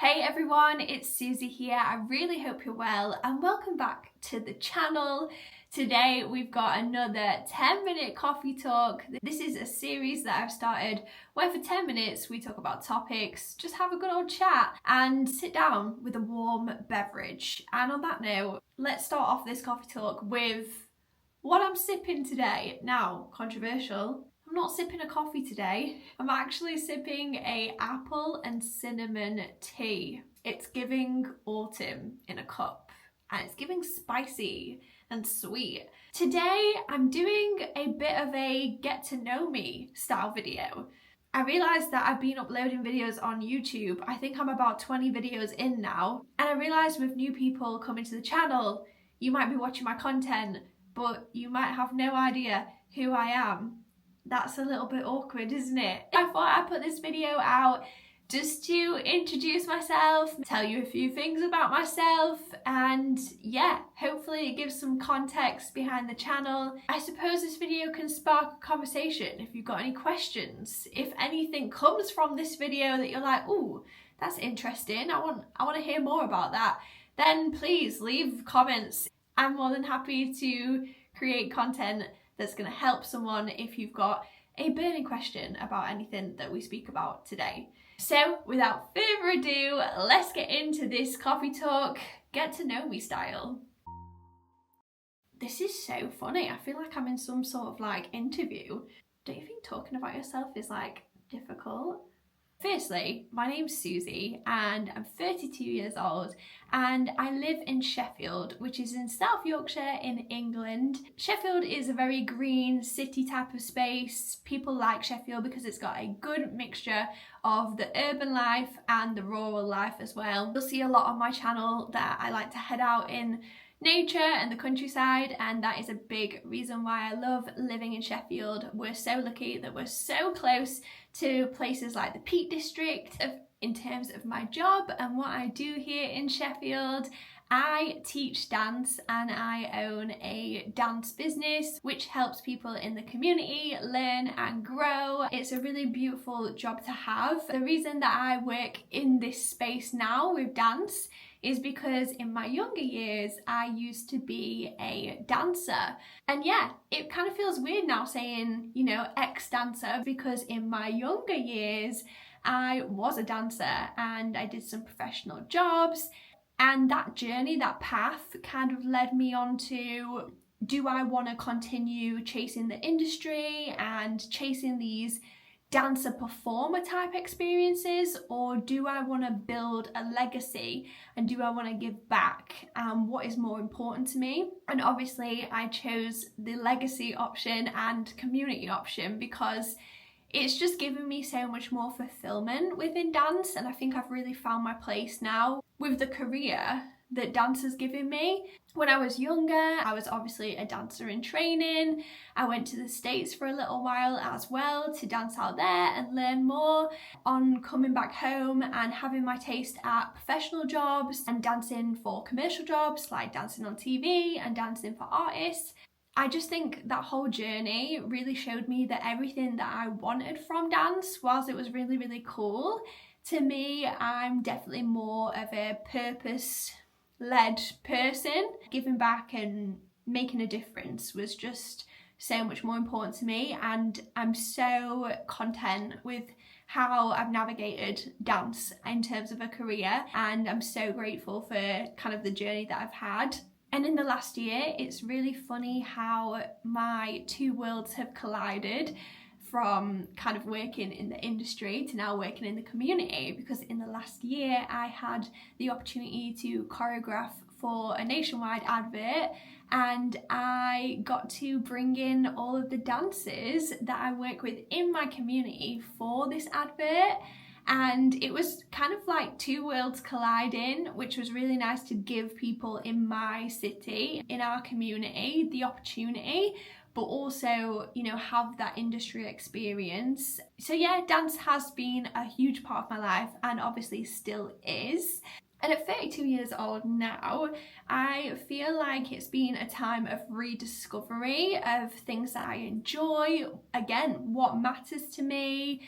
Hey everyone, it's Susie here. I really hope you're well and welcome back to the channel. Today we've got another 10-minute coffee talk. This is a series that I've started where for 10 minutes we talk about topics, just have a good old chat and sit down with a warm beverage. And on that note, let's start off this coffee talk with what I'm sipping today. Now, controversial. I'm not sipping a coffee today. I'm actually sipping a apple and cinnamon tea. It's giving autumn in a cup and it's giving spicy and sweet. Today I'm doing a bit of a get to know me style video. I realised that I've been uploading videos on YouTube. I think I'm about 20 videos in now. And I realised with new people coming to the channel, you might be watching my content, but you might have no idea who I am. That's a little bit awkward, isn't it? I thought I'd put this video out just to introduce myself, tell you a few things about myself, and yeah, hopefully it gives some context behind the channel. I suppose this video can spark a conversation if you've got any questions. If anything comes from this video that you're like, ooh, that's interesting, I want to hear more about that, then please leave comments. I'm more than happy to create content that's going to help someone if you've got a burning question about anything that we speak about today. So without further ado, let's get into this coffee talk, get to know me style. This is so funny. I feel like I'm in some sort of like interview. Don't you think talking about yourself is like difficult? Firstly, my name's Susie and I'm 32 years old and I live in Sheffield, which is in South Yorkshire in England. Sheffield is a very green city type of space. People like Sheffield because it's got a good mixture of the urban life and the rural life as well. You'll see a lot on my channel that I like to head out in nature and the countryside, and that is a big reason why I love living in Sheffield. We're so lucky that we're so close to places like the Peak District. In terms of my job and what I do here in Sheffield, I teach dance and I own a dance business which helps people in the community learn and grow. It's a really beautiful job to have. The reason that I work in this space now with dance is because in my younger years I used to be a dancer, and yeah, it kind of feels weird now saying, you know, ex-dancer, because in my younger years I was a dancer and I did some professional jobs, and that journey, that path kind of led me on to, do I want to continue chasing the industry and chasing these dancer performer type experiences, or do I want to build a legacy and do I want to give back? What is more important to me? And obviously I chose the legacy option and community option because it's just given me so much more fulfillment within dance, and I think I've really found my place now with the career that dance has given me. When I was younger, I was obviously a dancer in training. I went to the States for a little while as well to dance out there and learn more. On coming back home and having my taste at professional jobs and dancing for commercial jobs, like dancing on TV and dancing for artists, I just think that whole journey really showed me that everything that I wanted from dance, whilst it was really, really cool, to me, I'm definitely more of a purpose-led person. Giving back and making a difference was just so much more important to me, and I'm so content with how I've navigated dance in terms of a career, and I'm so grateful for kind of the journey that I've had. And in the last year, it's really funny how my two worlds have collided, from kind of working in the industry to now working in the community, because in the last year I had the opportunity to choreograph for a nationwide advert and I got to bring in all of the dancers that I work with in my community for this advert. And it was kind of like two worlds colliding, which was really nice to give people in my city, in our community, the opportunity, but also, you know, have that industry experience. So yeah, dance has been a huge part of my life and obviously still is. And at 32 years old now, I feel like it's been a time of rediscovery of things that I enjoy, again, what matters to me,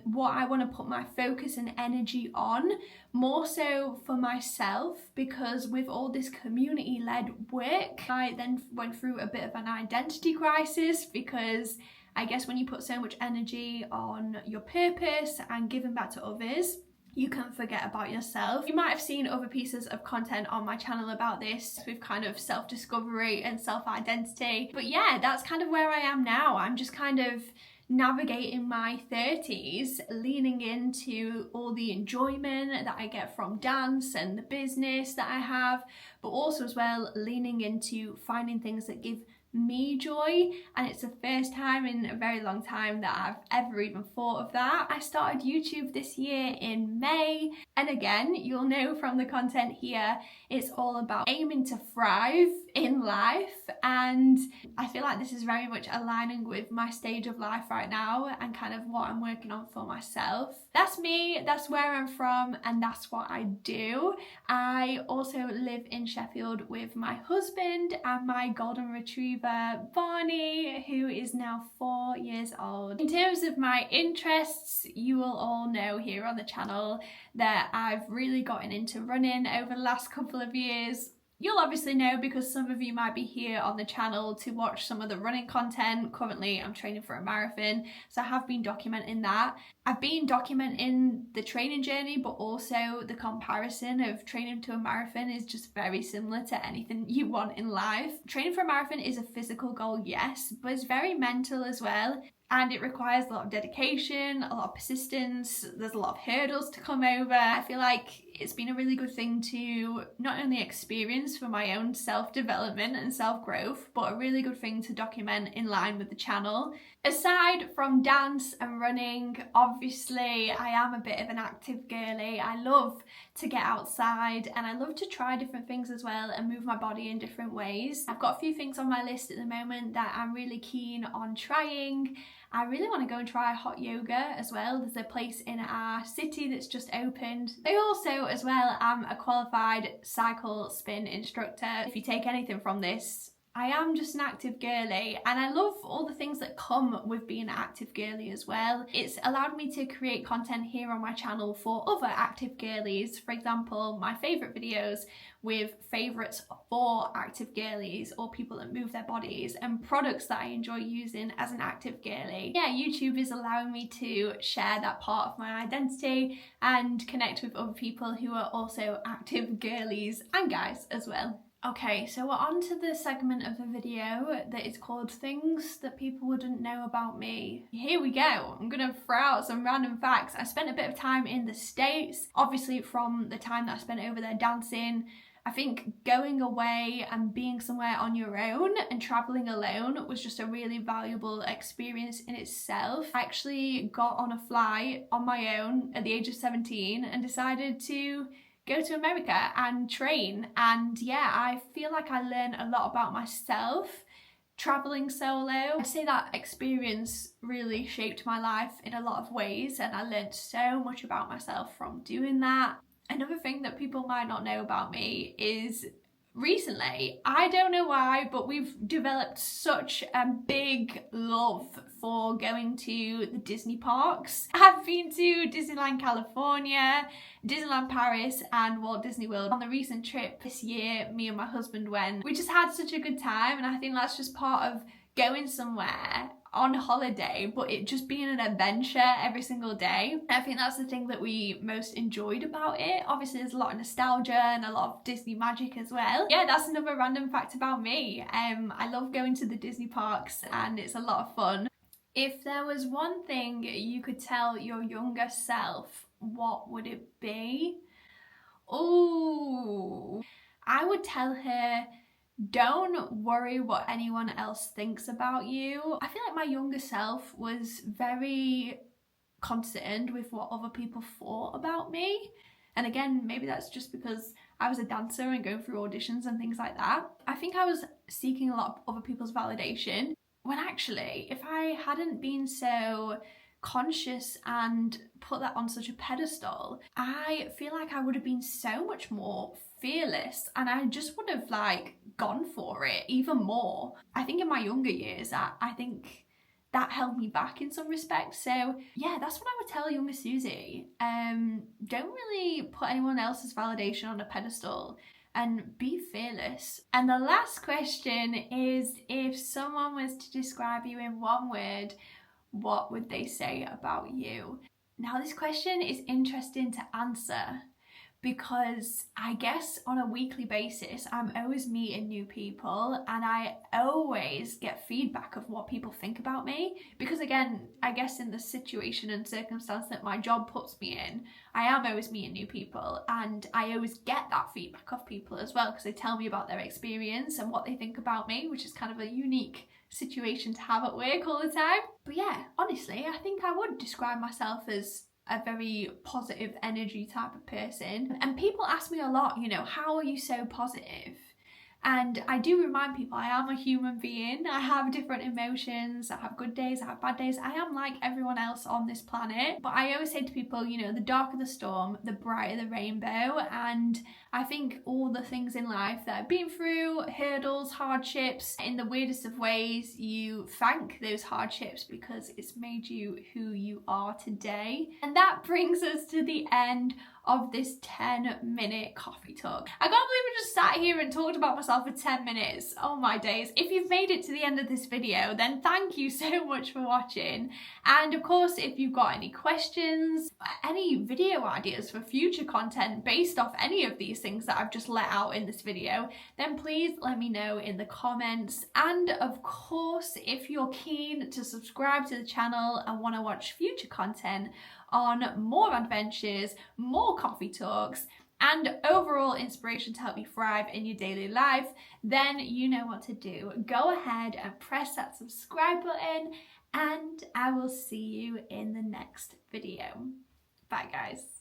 what I want to put my focus and energy on, more so for myself, because with all this community-led work, I then went through a bit of an identity crisis, because I guess when you put so much energy on your purpose and giving back to others, you can forget about yourself. You might have seen other pieces of content on my channel about this with kind of self-discovery and self-identity. But yeah, that's kind of where I am now. I'm just kind of navigating my 30s, leaning into all the enjoyment that I get from dance and the business that I have, but also as well leaning into finding things that give me joy. And it's the first time in a very long time that I've ever even thought of that. I started YouTube this year in May, and again, you'll know from the content here, it's all about aiming to thrive in life, and I feel like this is very much aligning with my stage of life right now and kind of what I'm working on for myself. That's me, that's where I'm from, and that's what I do. I also live in Sheffield with my husband and my golden retriever Barney, who is now 4 years old. In terms of my interests, you will all know here on the channel that I've really gotten into running over the last couple of years. You'll obviously know because some of you might be here on the channel to watch some of the running content. Currently, I'm training for a marathon, so I have been documenting that. I've been documenting the training journey, but also the comparison of training to a marathon is just very similar to anything you want in life. Training for a marathon is a physical goal, yes, but it's very mental as well. And it requires a lot of dedication, a lot of persistence, there's a lot of hurdles to come over. I feel like it's been a really good thing to not only experience for my own self-development and self-growth, but a really good thing to document in line with the channel. Aside from dance and running, obviously I am a bit of an active girly. I love to get outside and I love to try different things as well and move my body in different ways. I've got a few things on my list at the moment that I'm really keen on trying. I really want to go and try hot yoga as well. There's a place in our city that's just opened. I also as well am a qualified cycle spin instructor. If you take anything from this, I am just an active girly and I love all the things that come with being an active girly as well. It's allowed me to create content here on my channel for other active girlies. For example, my favourite videos with favourites for active girlies or people that move their bodies and products that I enjoy using as an active girly. Yeah, YouTube is allowing me to share that part of my identity and connect with other people who are also active girlies and guys as well. Okay, so we're on to the segment of the video that is called Things That People Wouldn't Know About Me. Here we go. I'm gonna throw out some random facts. I spent a bit of time in the States, obviously from the time that I spent over there dancing. I think going away and being somewhere on your own and traveling alone was just a really valuable experience in itself. I actually got on a flight on my own at the age of 17 and decided to go to America and train, and yeah, I feel like I learned a lot about myself traveling solo. I'd say that experience really shaped my life in a lot of ways and I learned so much about myself from doing that. Another thing that people might not know about me is recently, I don't know why, but we've developed such a big love for going to the Disney parks. I've been to Disneyland California, Disneyland Paris and Walt Disney World. On the recent trip this year, me and my husband went. We just had such a good time and I think that's just part of going somewhere on holiday, but it just being an adventure every single day. I think that's the thing that we most enjoyed about it. Obviously there's a lot of nostalgia and a lot of Disney magic as well. Yeah, that's another random fact about me. I love going to the Disney parks and it's a lot of fun. If there was one thing you could tell your younger self, what would it be? Oh, I would tell her, don't worry what anyone else thinks about you. I feel like my younger self was very concerned with what other people thought about me. And again, maybe that's just because I was a dancer and going through auditions and things like that. I think I was seeking a lot of other people's validation, when actually, if I hadn't been so conscious and put that on such a pedestal, I feel like I would have been so much more fearless, and I just would have like gone for it even more. I think in my younger years, I think that held me back in some respects. So yeah, that's what I would tell younger Susie. Don't really put anyone else's validation on a pedestal, and be fearless. And the last question is, if someone was to describe you in one word, what would they say about you? Now, this question is interesting to answer because I guess on a weekly basis, I'm always meeting new people and I always get feedback of what people think about me. Because again, I guess in the situation and circumstance that my job puts me in, I am always meeting new people and I always get that feedback of people as well, because they tell me about their experience and what they think about me, which is kind of a unique situation to have at work all the time. But yeah, honestly, I think I would describe myself as a very positive energy type of person. And people ask me a lot, you know, how are you so positive? And I do remind people I am a human being. I have different emotions. I have good days, I have bad days. I am like everyone else on this planet. But I always say to people, you know, the darker the storm, the brighter the rainbow. And I think all the things in life that I've been through, hurdles, hardships, in the weirdest of ways, you thank those hardships because it's made you who you are today. And that brings us to the end of this 10-minute coffee talk. I can't believe I just sat here and talked about myself for 10 minutes. Oh my days. If you've made it to the end of this video, then thank you so much for watching. And of course, if you've got any questions, any video ideas for future content based off any of these things that I've just let out in this video, then please let me know in the comments. And of course, if you're keen to subscribe to the channel and want to watch future content on more adventures, more coffee talks, and overall inspiration to help you thrive in your daily life, then you know what to do. Go ahead and press that subscribe button, and I will see you in the next video. Bye guys.